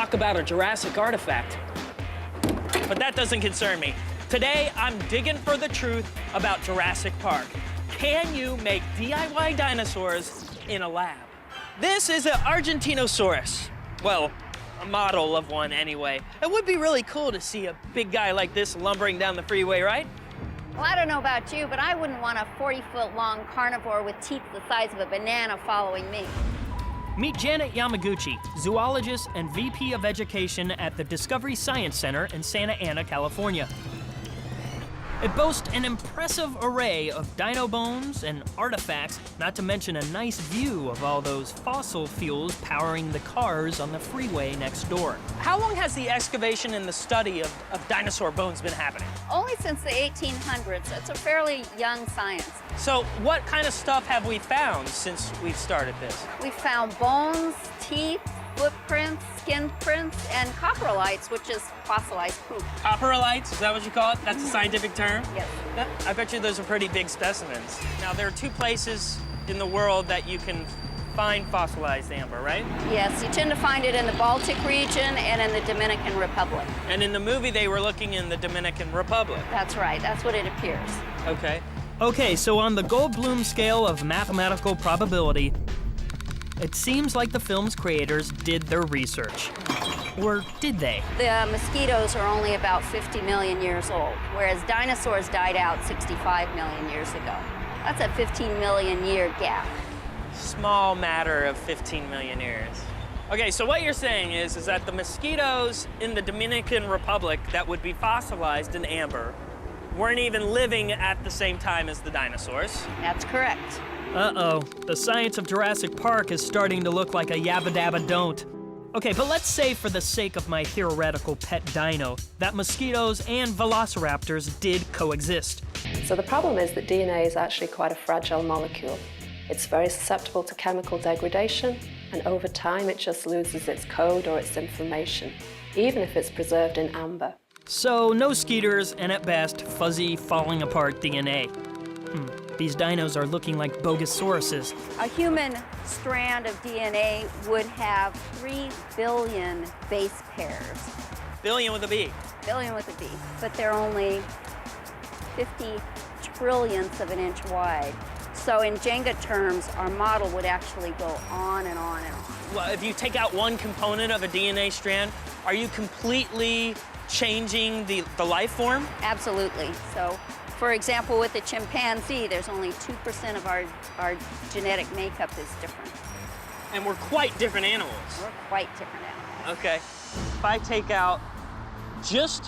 talk about a Jurassic artifact. But that doesn't concern me. Today, I'm digging for the truth about Jurassic Park. Can you make DIY dinosaurs in a lab? This is an Argentinosaurus. Well, a model of one anyway. It would be really cool to see a big guy like this lumbering down the freeway, right? Well, I don't know about you, but I wouldn't want a 40-foot-long carnivore with teeth the size of a banana following me. Meet Janet Yamaguchi, zoologist and VP of Education at the Discovery Science Center in Santa Ana, California. It boasts an impressive array of dino bones and artifacts, not to mention a nice view of all those fossil fuels powering the cars on the freeway next door. How long has the excavation and the study of dinosaur bones been happening? Only since the 1800s. It's a fairly young science. So what kind of stuff have we found since we've started this? We found bones, teeth, footprints, skin prints, and coprolites, which is fossilized poop. Coprolites, is that what you call it? That's a scientific term? Yes. I bet you those are pretty big specimens. Now, there are two places in the world that you can find fossilized amber, right? Yes, you tend to find it in the Baltic region and in the Dominican Republic. And in the movie, they were looking in the Dominican Republic. That's right, that's what it appears. Okay. Okay, so on the Goldblum scale of mathematical probability, it seems like the film's creators did their research. Or did they? The mosquitoes are only about 50 million years old, whereas dinosaurs died out 65 million years ago. That's a 15 million year gap. Small matter of 15 million years. Okay, so what you're saying is that the mosquitoes in the Dominican Republic that would be fossilized in amber weren't even living at the same time as the dinosaurs. That's correct. Uh-oh, the science of Jurassic Park is starting to look like a yabba-dabba-don't. Okay, but let's say for the sake of my theoretical pet dino, that mosquitoes and velociraptors did coexist. So the problem is that DNA is actually quite a fragile molecule. It's very susceptible to chemical degradation, and over time it just loses its code or its information, even if it's preserved in amber. So no skeeters, and at best, fuzzy, falling apart DNA. These dinos are looking like bogosauruses. A human strand of DNA would have 3 billion base pairs. Billion with a B. Billion with a B, but they're only 50 trillionths of an inch wide. So in Jenga terms, our model would actually go on and on and on. Well, if you take out one component of a DNA strand, are you completely changing the life form? Absolutely. So, for example, with the chimpanzee, there's only 2% of our genetic makeup is different. And we're quite different animals. We're quite different animals. Okay. If I take out just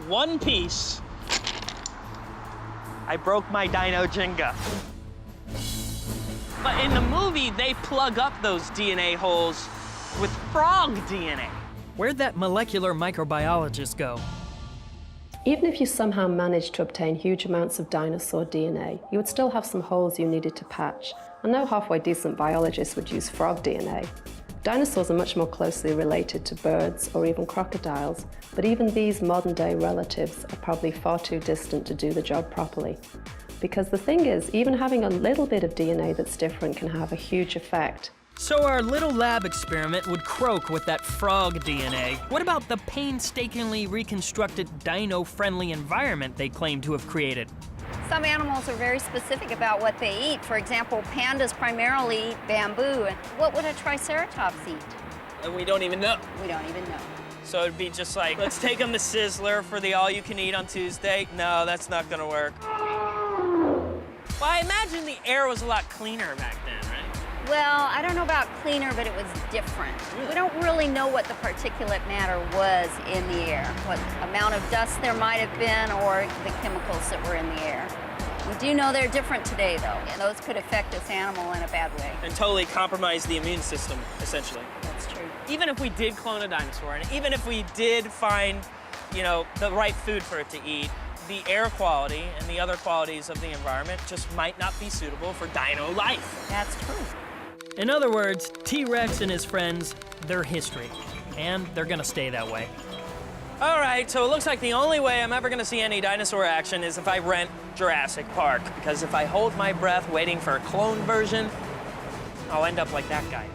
one piece, I broke my dino Jenga. But in the movie, they plug up those DNA holes with frog DNA. Where'd that molecular microbiologist go? Even if you somehow managed to obtain huge amounts of dinosaur DNA, you would still have some holes you needed to patch, and no halfway decent biologist would use frog DNA. Dinosaurs are much more closely related to birds or even crocodiles, but even these modern-day relatives are probably far too distant to do the job properly. Because the thing is, even having a little bit of DNA that's different can have a huge effect. So our little lab experiment would croak with that frog DNA. What about the painstakingly reconstructed dino-friendly environment they claim to have created? Some animals are very specific about what they eat. For example, pandas primarily eat bamboo. And what would a triceratops eat? And we don't even know. We don't even know. So it'd be just like, let's take them to Sizzler for the all-you-can-eat on Tuesday. No, that's not gonna work. Well, I imagine the air was a lot cleaner back then, right? Well, I don't know about cleaner, but it was different. We don't really know what the particulate matter was in the air, what amount of dust there might have been or the chemicals that were in the air. We do know they're different today, though, and those could affect this animal in a bad way. And totally compromise the immune system, essentially. That's true. Even if we did clone a dinosaur, and even if we did find, you know, the right food for it to eat, the air quality and the other qualities of the environment just might not be suitable for dino life. That's true. In other words, T-Rex and his friends, they're history. And they're gonna stay that way. All right, so it looks like the only way I'm ever gonna see any dinosaur action is if I rent Jurassic Park, because if I hold my breath waiting for a clone version, I'll end up like that guy.